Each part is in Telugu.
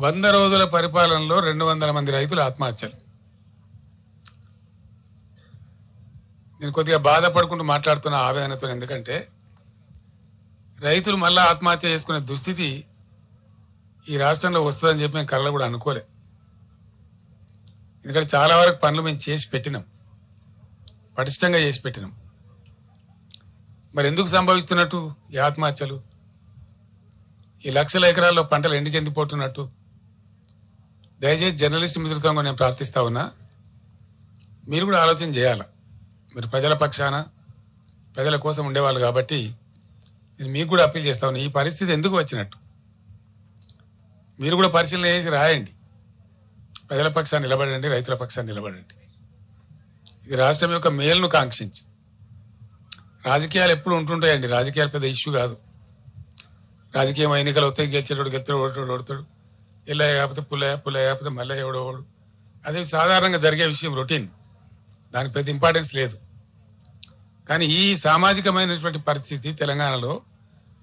100 రోజుల పరిపాలనలో 200 మంది రైతులు ఆత్మహత్యలు. నేను కొద్దిగా బాధపడుకుంటూ మాట్లాడుతున్న ఆవేదనతో, ఎందుకంటే రైతులు మళ్ళా ఆత్మహత్య చేసుకునే దుస్థితి ఈ రాష్ట్రంలో వస్తుందని చెప్పి మేము కళ్ళ కూడా అనుకోలే. ఎందుకంటే చాలా వరకు పనులు మేము చేసి పెట్టినాం, పటిష్టంగా చేసి పెట్టినాం. మరి ఎందుకు సంభవిస్తున్నట్టు ఈ ఆత్మహత్యలు? ఈ లక్షల ఎకరాల్లో పంటలు ఎండిపోతున్నట్టు? దయచేసి జర్నలిస్ట్ మిత్రులతో నేను ప్రార్థిస్తా ఉన్నా, మీరు కూడా ఆలోచన చేయాలి. మీరు ప్రజల పక్షాన ప్రజల కోసం ఉండేవాళ్ళు కాబట్టి నేను మీకు కూడా అప్పీల్ చేస్తా ఉన్నా, ఈ పరిస్థితి ఎందుకు వచ్చినట్టు మీరు కూడా పరిశీలన చేసి రాయండి. ప్రజల పక్షాన్ని నిలబడండి, రైతుల పక్షాన్ని నిలబడండి. ఇది రాష్ట్రం యొక్క మేలును కాంక్షించి. రాజకీయాలు ఎప్పుడు ఉంటుంటాయండి, రాజకీయాలు పెద్ద ఇష్యూ కాదు. రాజకీయం ఎన్నికలు వస్తాయి, గెలిచేటోడు గెలుతాడు, ఓడతాడు, ఎల్లయ్య కాకపోతే పుల్లయ్య కాకపోతే మల్లయ్య ఓడోడు. అది సాధారణంగా జరిగే విషయం, రొటీన్. దానికి పెద్ద ఇంపార్టెన్స్ లేదు. కానీ ఈ సామాజికమైనటువంటి పరిస్థితి తెలంగాణలో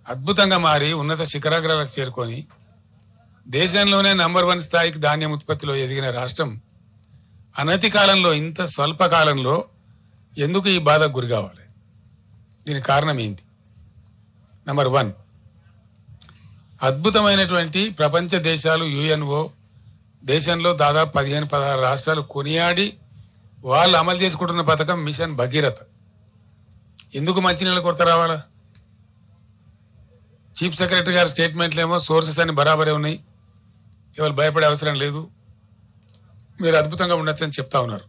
అద్భుతంగా మారి ఉన్నత శిఖరాగ్రాలకు చేరుకొని దేశంలోనే నంబర్ 1 స్థాయికి ధాన్యం ఉత్పత్తిలో ఎదిగిన రాష్ట్రం అనతి కాలంలో, ఇంత స్వల్ప కాలంలో ఎందుకు ఈ బాధకు గురి కావాలి? దీనికి కారణం ఏంటి? నంబర్ 1, అద్భుతమైనటువంటి ప్రపంచ దేశాలు, యుఎన్ఓ దేశంలో దాదాపు 15-16 రాష్ట్రాలు కొనియాడి వాళ్ళు అమలు చేసుకుంటున్న పథకం మిషన్ భగీరథ. ఎందుకు మంచినీళ్ళ కొరత రావాలా? చీఫ్ సెక్రటరీ గారి స్టేట్మెంట్లు ఏమో సోర్సెస్ అన్ని బరాబరే ఉన్నాయి, ఎవరు భయపడే అవసరం లేదు, మీరు అద్భుతంగా ఉండొచ్చు అని చెప్తా ఉన్నారు.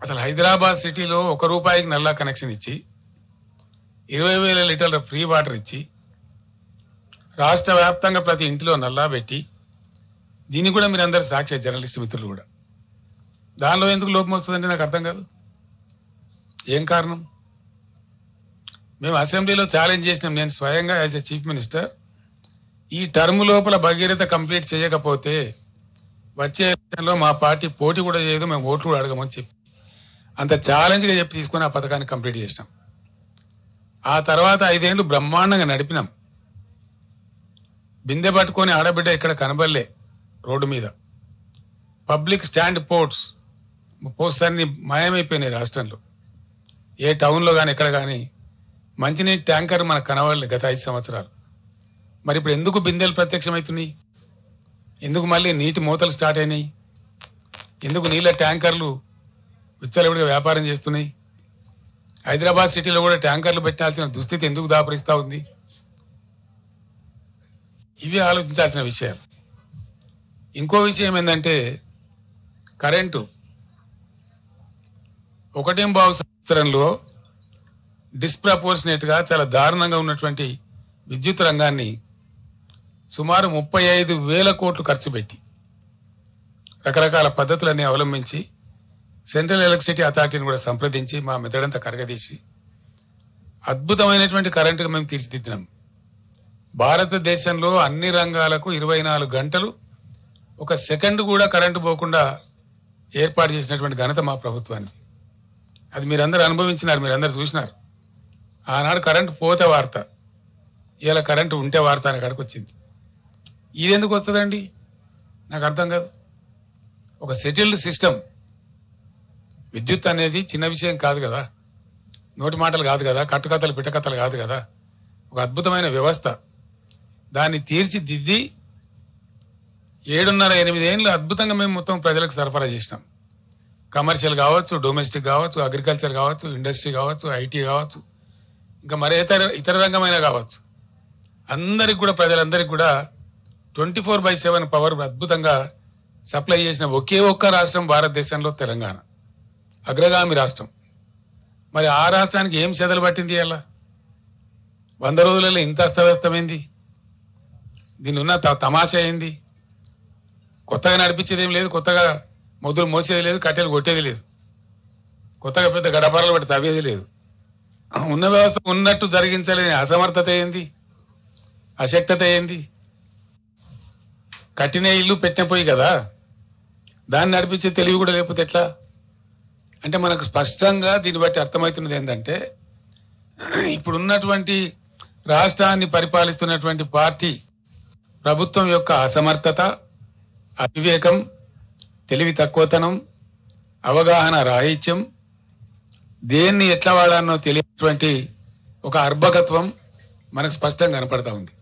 అసలు హైదరాబాద్ సిటీలో ₹1 నల్లా కనెక్షన్ ఇచ్చి 20,000 లీటర్ల ఫ్రీ వాటర్ ఇచ్చి రాష్ట్ర వ్యాప్తంగా ప్రతి ఇంటిలో నల్లా పెట్టి, దీన్ని కూడా మీరు అందరు సాక్షి, జర్నలిస్ట్ మిత్రులు కూడా. దానిలో ఎందుకు లోపం వస్తుందంటే నాకు అర్థం కాదు. ఏం కారణం? మేము అసెంబ్లీలో ఛాలెంజ్ చేసినాం, నేను స్వయంగా యాజ్ ఎ చీఫ్ మినిస్టర్, ఈ టర్మ్ లోపల భగీరథ కంప్లీట్ చేయకపోతే వచ్చే ఎలక్షన్లో మా పార్టీ పోటీ కూడా చేయదు, మేము ఓట్లు కూడా అడగమని చెప్పి అంత ఛాలెంజ్గా చెప్పి తీసుకుని ఆ పథకాన్ని కంప్లీట్ చేసినాం. ఆ తర్వాత 5 ఏళ్ళు బ్రహ్మాండంగా నడిపినాం. బిందె పట్టుకొని ఆడబిడ్డ ఇక్కడ కనబడలే రోడ్డు మీద. పబ్లిక్ స్టాండ్ పోర్ట్స్ అన్ని మాయమైపోయినాయి రాష్ట్రంలో. ఏ టౌన్లో కానీ ఎక్కడ కానీ మంచినీటి ట్యాంకర్ మనకు కనబడలే గత 5 సంవత్సరాలు. మరి ఇప్పుడు ఎందుకు బిందెలు ప్రత్యక్షమవుతున్నాయి? ఎందుకు మళ్ళీ నీటి మూతలు స్టార్ట్ అయినాయి? ఎందుకు నీళ్ళ ట్యాంకర్లు విచ్చలవిడిగా వ్యాపారం చేస్తున్నాయి? హైదరాబాద్ సిటీలో కూడా ట్యాంకర్లు పెట్టాల్సిన దుస్థితి ఎందుకు దాపరిస్తా ఉంది? ఇవి ఆలోచించాల్సిన విషయాలు. ఇంకో విషయం ఏంటంటే కరెంటు. 1.5 సంవత్సరంలో డిస్ప్రపోర్షనేట్ గా చాలా దారుణంగా ఉన్నటువంటి విద్యుత్ రంగాన్ని సుమారు 35,000 కోట్లు ఖర్చు పెట్టి రకరకాల పద్ధతులన్నీ అవలంబించి సెంట్రల్ ఎలక్ట్రిసిటీ అథారిటీని కూడా సంప్రదించి మా మెదడంతా కరగదీసి అద్భుతమైనటువంటి కరెంటుగా మేము తీర్చిదిద్దినాం. భారతదేశంలో అన్ని రంగాలకు 24 గంటలు 1 సెకండ్ కూడా కరెంటు పోకుండా ఏర్పాటు చేసినటువంటి ఘనత మా ప్రభుత్వానికి. అది మీరందరూ అనుభవించినారు, మీరందరూ చూసినారు. ఆనాడు కరెంటు పోతే వార్త, ఇలా కరెంటు ఉంటే వార్త అనే కాడికి వచ్చింది. ఇది ఎందుకు వస్తుందండి నాకు అర్థం కాదు. ఒక సెటిల్డ్ సిస్టమ్. విద్యుత్ అనేది చిన్న విషయం కాదు కదా, నోటి మాటలు కాదు కదా, కట్టుకథలు పిట్టకథలు కాదు కదా. ఒక అద్భుతమైన వ్యవస్థ. దాన్ని తీర్చిదిద్ది 7.5-8 ఏళ్ళు అద్భుతంగా మేము మొత్తం ప్రజలకు సరఫరా చేసినాం. కమర్షియల్ కావచ్చు, డొమెస్టిక్ కావచ్చు, అగ్రికల్చర్ కావచ్చు, ఇండస్ట్రీ కావచ్చు, ఐటీ కావచ్చు, ఇంకా మరే ఇతర రంగమైనా కావచ్చు, అందరికి కూడా ప్రజలందరికీ కూడా 24/7 పవర్ అద్భుతంగా సప్లై చేసిన ఒకే ఒక్క రాష్ట్రం భారతదేశంలో తెలంగాణ, అగ్రగామి రాష్ట్రం. మరి ఆ రాష్ట్రానికి ఏం చెదలు పట్టింది? అలా 100 రోజులలో ఇంత అస్తవ్యస్తమైంది. దీని ఉన్న తమాషా ఏంది? కొత్తగా నడిపించేది ఏం లేదు, కొత్తగా మొదలు మోసేది లేదు, కట్టెలు కొట్టేది లేదు, కొత్తగా పెద్ద గడపరలు పెట్టి తవ్వేది లేదు. ఉన్న వ్యవస్థ ఉన్నట్టు జరిగించలేని అసమర్థత ఏంది, అశక్తత ఏంది? కట్టిన ఇల్లు పెట్టిన పోయి కదా, దాన్ని నడిపించే తెలివి కూడా లేకపోతే ఎట్లా? అంటే మనకు స్పష్టంగా దీన్ని బట్టి అర్థమవుతున్నది ఏంటంటే, ఇప్పుడున్నటువంటి రాష్ట్రాన్ని పరిపాలిస్తున్నటువంటి పార్టీ ప్రభుత్వం యొక్క అసమర్థత, అవివేకం, తెలివి తక్కువతనం, అవగాహన రాహిత్యం, దేన్ని ఎట్లా వాడానో తెలియనటువంటి ఒక అర్భకత్వం మనకు స్పష్టంగా కనపడతా ఉంది.